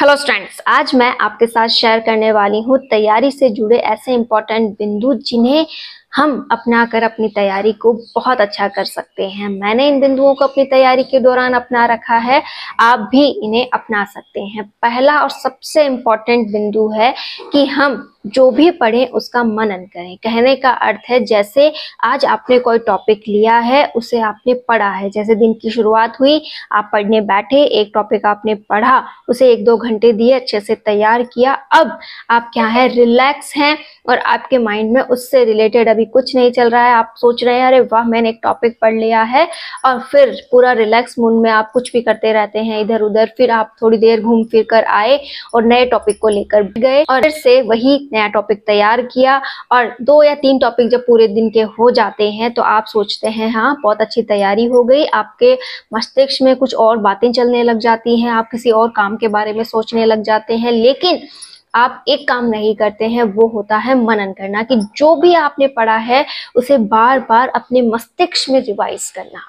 Hello students, आज मैं आपके साथ शेयर करने वाली हूँ तैयारी से जुड़े ऐसे इम्पोर्टेंट बिंदु जिन्हें हम अपनाकर अपनी तैयारी को बहुत अच्छा कर सकते हैं। मैंने इन बिंदुओं को अपनी तैयारी के दौरान अपना रखा है, आप भी इन्हें अपना सकते हैं। पहला और सबसे इम्पोर्टेंट बिंदु है कि हम जो भी पढ़ें उसका मनन करें। कहने का अर्थ है जैसे आज आपने कोई टॉपिक लिया है, उसे आपने पढ़ा है। जैसे दिन की शुरुआत हुई, आप पढ़ने बैठे, एक टॉपिक आपने पढ़ा, उसे 1-2 घंटे दिए, अच्छे से तैयार किया। अब आप क्या है, रिलैक्स हैं और आपके माइंड में उससे रिलेटेड अभी कुछ नहीं चल रहा है। आप सोच रहे हैं अरे वाह, मैंने एक टॉपिक पढ़ लिया है, और फिर पूरा रिलैक्स मूड में आप कुछ भी करते रहते हैं इधर उधर। फिर आप थोड़ी देर घूम फिर कर आए और नए टॉपिक को लेकर गए और फिर से वही नया टॉपिक तैयार किया। और 2 या 3 टॉपिक जब पूरे दिन के हो जाते हैं तो आप सोचते हैं हाँ, बहुत अच्छी तैयारी हो गई। आपके मस्तिष्क में कुछ और बातें चलने लग जाती हैं, आप किसी और काम के बारे में सोचने लग जाते हैं। लेकिन आप एक काम नहीं करते हैं, वो होता है मनन करना, कि जो भी आपने पढ़ा है उसे बार बार अपने मस्तिष्क में रिवाइज करना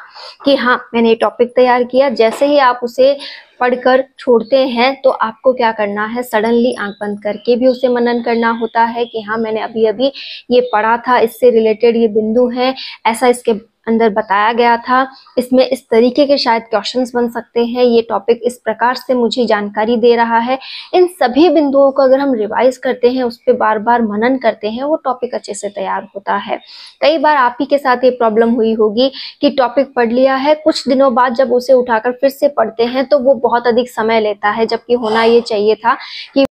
कि हाँ, मैंने ये टॉपिक तैयार किया। जैसे ही आप उसे पढ़कर छोड़ते हैं तो आपको क्या करना है, सडनली आंख बंद करके भी उसे मनन करना होता है कि हाँ, मैंने अभी अभी ये पढ़ा था, इससे रिलेटेड ये बिंदु है, ऐसा इसके अंदर बताया गया था, इसमें इस तरीके के शायद क्वेश्चंस बन सकते हैं, ये टॉपिक इस प्रकार से मुझे जानकारी दे रहा है। इन सभी बिंदुओं को अगर हम रिवाइज करते हैं, उस पर बार बार मनन करते हैं, वो टॉपिक अच्छे से तैयार होता है। कई बार आप ही के साथ ये प्रॉब्लम हुई होगी कि टॉपिक पढ़ लिया है, कुछ दिनों बाद जब उसे उठाकर फिर से पढ़ते हैं तो वो बहुत अधिक समय लेता है, जबकि होना ये चाहिए था कि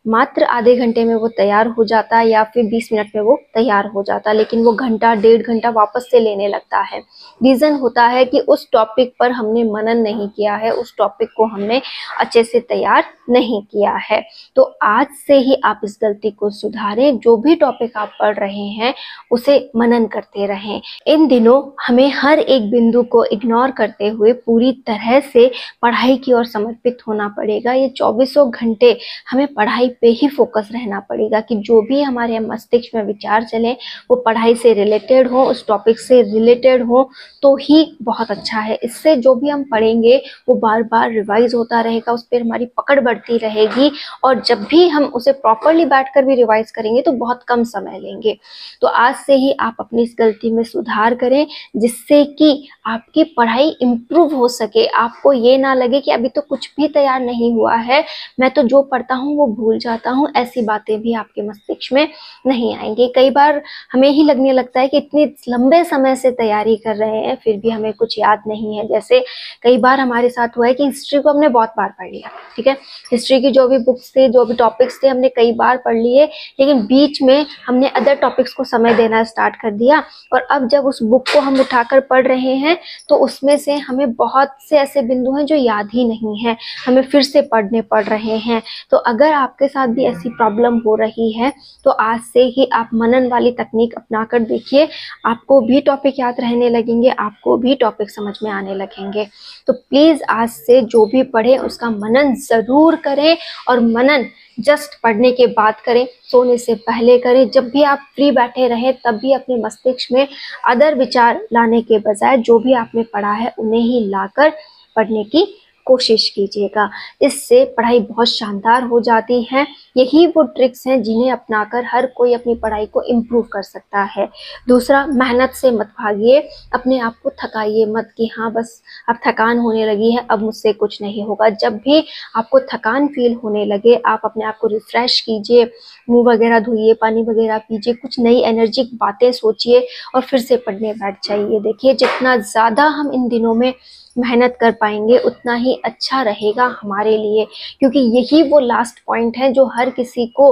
मात्र आधे घंटे में वो तैयार हो जाता या फिर 20 मिनट में वो तैयार हो जाता, लेकिन वो घंटा 1.5 घंटा वापस से लेने लगता है। रीजन होता है कि उस टॉपिक पर हमने मनन नहीं किया है, उस टॉपिक को हमने अच्छे से तैयार नहीं किया है। तो आज से ही आप इस गलती को सुधारें, जो भी टॉपिक आप पढ़ रहे हैं उसे मनन करते रहें। इन दिनों हमें हर एक बिंदु को इग्नोर करते हुए पूरी तरह से पढ़ाई की ओर समर्पित होना पड़ेगा। ये 24 घंटे हमें पढ़ाई पे ही फोकस रहना पड़ेगा कि जो भी हमारे मस्तिष्क में विचार चले वो पढ़ाई से रिलेटेड हो, उस टॉपिक से रिलेटेड हो, तो ही बहुत अच्छा है। इससे जो भी हम पढ़ेंगे वो बार बार रिवाइज होता रहेगा, उस पर हमारी पकड़ बढ़ती रहेगी, और जब भी हम उसे प्रॉपरली बैठकर भी रिवाइज करेंगे तो बहुत कम समय लेंगे। तो आज से ही आप अपनी इस गलती में सुधार करें, जिससे कि आपकी पढ़ाई इम्प्रूव हो सके। आपको ये ना लगे कि अभी तो कुछ भी तैयार नहीं हुआ है, मैं तो जो पढ़ता हूँ वो भूल जाता हूँ, ऐसी बातें भी आपके मस्तिष्क में नहीं आएंगी। कई बार हमें ही लगने लगता है कि इतने लंबे समय से तैयारी कर रहे हैं फिर भी हमें कुछ याद नहीं है। जैसे कई बार हमारे साथ हुआ है कि हिस्ट्री को हमने बहुत बार पढ़ लिया, ठीक है, हिस्ट्री की जो भी बुक्स थे, जो भी टॉपिक्स थे, हमने कई बार पढ़ लिए, लेकिन बीच में हमने अदर टॉपिक्स को समय देना स्टार्ट कर दिया, और अब जब उस बुक को हम उठाकर पढ़ रहे हैं तो उसमें से हमें बहुत से ऐसे बिंदु हैं जो याद ही नहीं है, हमें फिर से पढ़ने पड़ रहे हैं। तो अगर आपके साथ भी ऐसी प्रॉब्लम हो रही है तो आज से ही आप मनन वाली तकनीक अपनाकर देखिए, आपको भी टॉपिक याद रहने लगेंगे, आपको भी टॉपिक समझ में आने लगेंगे। तो प्लीज आज से जो भी पढ़े उसका मनन जरूर करें, और मनन जस्ट पढ़ने के बाद करें, सोने से पहले करें। जब भी आप फ्री बैठे रहें तब भी अपने मस्तिष्क में अदर विचार लाने के बजाय जो भी आपने पढ़ा है उन्हें ही लाकर पढ़ने की कोशिश कीजिएगा। इससे पढ़ाई बहुत शानदार हो जाती है। यही वो ट्रिक्स हैं जिन्हें अपनाकर हर कोई अपनी पढ़ाई को इम्प्रूव कर सकता है। दूसरा, मेहनत से मत भागिए, अपने आप को थकाइए मत कि हाँ बस अब थकान होने लगी है, अब मुझसे कुछ नहीं होगा। जब भी आपको थकान फील होने लगे, आप अपने आप को रिफ्रेश कीजिए, मुंह वगैरह धोइए, पानी वगैरह पीजिए, कुछ नई एनर्जिक बातें सोचिए और फिर से पढ़ने बैठ जाइए। देखिए, जितना ज़्यादा हम इन दिनों में मेहनत कर पाएंगे उतना ही अच्छा रहेगा हमारे लिए, क्योंकि यही वो लास्ट पॉइंट है जो हर किसी को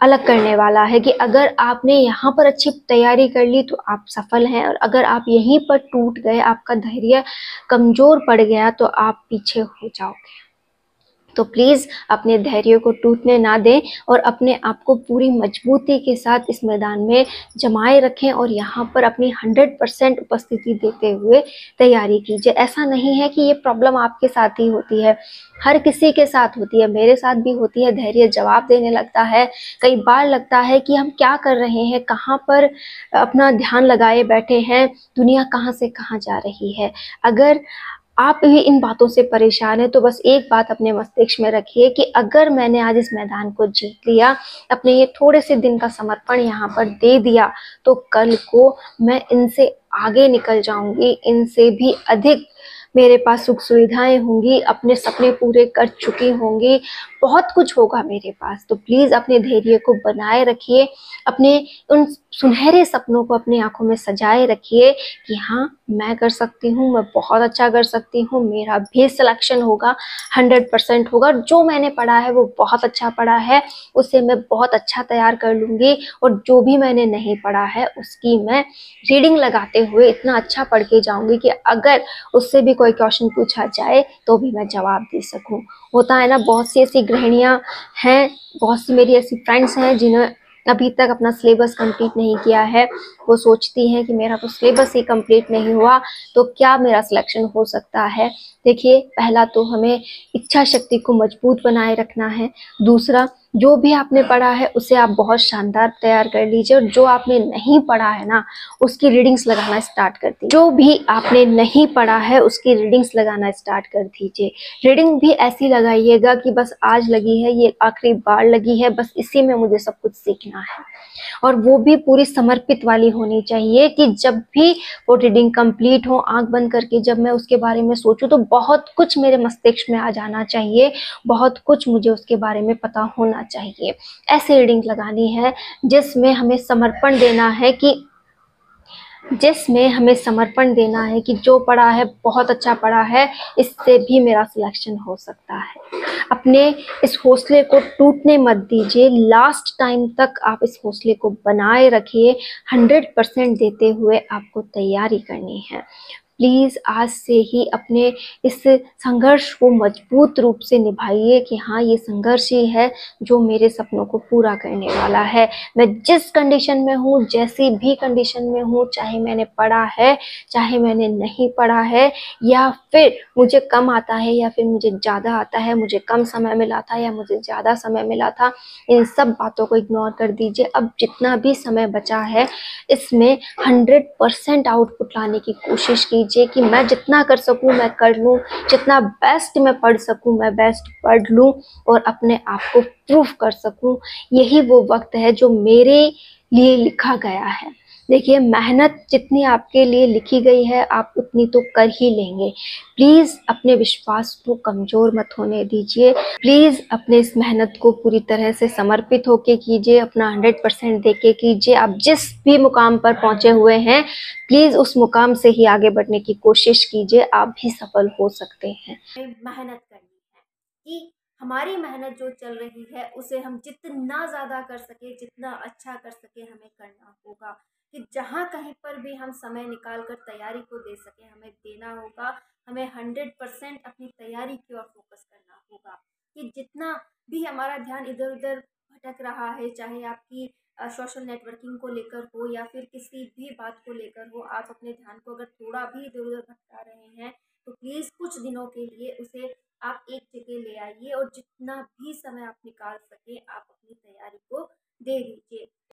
अलग करने वाला है कि अगर आपने यहाँ पर अच्छी तैयारी कर ली तो आप सफल हैं, और अगर आप यहीं पर टूट गए, आपका धैर्य कमजोर पड़ गया, तो आप पीछे हो जाओगे। तो प्लीज़ अपने धैर्य को टूटने ना दें और अपने आप को पूरी मजबूती के साथ इस मैदान में जमाए रखें और यहाँ पर अपनी 100% उपस्थिति देते हुए तैयारी कीजिए। ऐसा नहीं है कि ये प्रॉब्लम आपके साथ ही होती है, हर किसी के साथ होती है, मेरे साथ भी होती है। धैर्य जवाब देने लगता है, कई बार लगता है कि हम क्या कर रहे हैं, कहाँ पर अपना ध्यान लगाए बैठे हैं, दुनिया कहाँ से कहाँ जा रही है। अगर आप भी इन बातों से परेशान हैं तो बस एक बात अपने मस्तिष्क में रखिए कि अगर मैंने आज इस मैदान को जीत लिया, अपने ये थोड़े से दिन का समर्पण यहाँ पर दे दिया, तो कल को मैं इनसे आगे निकल जाऊंगी, इनसे भी अधिक मेरे पास सुख सुविधाएं होंगी, अपने सपने पूरे कर चुकी होंगी, बहुत कुछ होगा मेरे पास। तो प्लीज अपने धैर्य को बनाए रखिए, अपने उन सुनहरे सपनों को अपनी आंखों में सजाए रखिए कि हाँ मैं कर सकती हूँ, मैं बहुत अच्छा कर सकती हूँ, मेरा भी सिलेक्शन होगा, 100% होगा। जो मैंने पढ़ा है वो बहुत अच्छा पढ़ा है, उसे मैं बहुत अच्छा तैयार कर लूंगी, और जो भी मैंने नहीं पढ़ा है उसकी मैं रीडिंग लगाते हुए इतना अच्छा पढ़ के जाऊंगी कि अगर उससे भी कोई क्वेश्चन पूछा जाए तो भी मैं जवाब दे सकूं। होता है ना, बहुत सी ऐसी गृहिणियां हैं, बहुत सी मेरी ऐसी फ्रेंड्स हैं जिन्हें अभी तक अपना सिलेबस कंप्लीट नहीं किया है। वो सोचती हैं कि मेरा तो सिलेबस ही कंप्लीट नहीं हुआ तो क्या मेरा सिलेक्शन हो सकता है। देखिए, पहला तो हमें इच्छा शक्ति को मजबूत बनाए रखना है। दूसरा, जो भी आपने पढ़ा है उसे आप बहुत शानदार तैयार कर लीजिए, और जो आपने नहीं पढ़ा है ना उसकी रीडिंग्स लगाना स्टार्ट कर दीजिए। जो भी आपने नहीं पढ़ा है उसकी रीडिंग्स लगाना स्टार्ट कर दीजिए। रीडिंग भी ऐसी लगाइएगा कि बस आज लगी है, ये आखिरी बार लगी है, बस इसी में मुझे सब कुछ सीखना है। और वो भी पूरी समर्पित वाली होनी चाहिए कि जब भी वो रीडिंग कंप्लीट हो, आंख बंद करके जब मैं उसके बारे में सोचूं तो बहुत कुछ मेरे मस्तिष्क में आ जाना चाहिए, बहुत कुछ मुझे उसके बारे में पता होना चाहिए। ऐसी रीडिंग लगानी है जिसमें हमें समर्पण देना है कि जो पढ़ा है बहुत अच्छा पढ़ा है, इससे भी मेरा सिलेक्शन हो सकता है। अपने इस हौसले को टूटने मत दीजिए, लास्ट टाइम तक आप इस हौसले को बनाए रखिए। 100% देते हुए आपको तैयारी करनी है। प्लीज आज से ही अपने इस संघर्ष को मजबूत रूप से निभाइए कि हाँ, ये संघर्ष ही है जो मेरे सपनों को पूरा करने वाला है। मैं जिस कंडीशन में हूँ, जैसी भी कंडीशन में हूँ, चाहे मैंने पढ़ा है, चाहे मैंने नहीं पढ़ा है, या फिर मुझे कम आता है या फिर मुझे ज़्यादा आता है, मुझे कम समय मिला था या मुझे ज़्यादा समय मिला था, इन सब बातों को इग्नोर कर दीजिए। अब जितना भी समय बचा है इसमें 100% आउटपुट लाने की कोशिश कीजिए कि मैं जितना कर सकूं मैं कर लूं, जितना बेस्ट मैं पढ़ सकूं मैं बेस्ट पढ़ लूं, और अपने आप को प्रूफ कर सकूं। यही वो वक्त है जो मेरे लिए लिखा गया है। देखिए, मेहनत जितनी आपके लिए लिखी गई है आप उतनी तो कर ही लेंगे। प्लीज अपने विश्वास को कमजोर मत होने दीजिए। प्लीज अपने इस मेहनत को पूरी तरह से समर्पित होके कीजिए, अपना 100% देके कीजिए। आप जिस भी मुकाम पर पहुंचे हुए हैं, प्लीज उस मुकाम से ही आगे बढ़ने की कोशिश कीजिए, आप भी सफल हो सकते हैं। मेहनत करनी है कि हमारी मेहनत जो चल रही है उसे हम जितना ज़्यादा कर सके, जितना अच्छा कर सके हमें करना होगा। कि जहाँ कहीं पर भी हम समय निकाल कर तैयारी को दे सके हमें देना होगा। हमें 100% अपनी तैयारी की ओर फोकस करना होगा। कि जितना भी हमारा ध्यान इधर उधर भटक रहा है, चाहे आपकी सोशल नेटवर्किंग को लेकर हो या फिर किसी भी बात को लेकर हो, आप अपने ध्यान को अगर थोड़ा भी इधर उधर भटका रहे हैं तो प्लीज़ कुछ दिनों के लिए उसे आप एक जगह ले आइए और जितना भी समय आप निकाल सके आप अपनी तैयारी को दे दीजिए।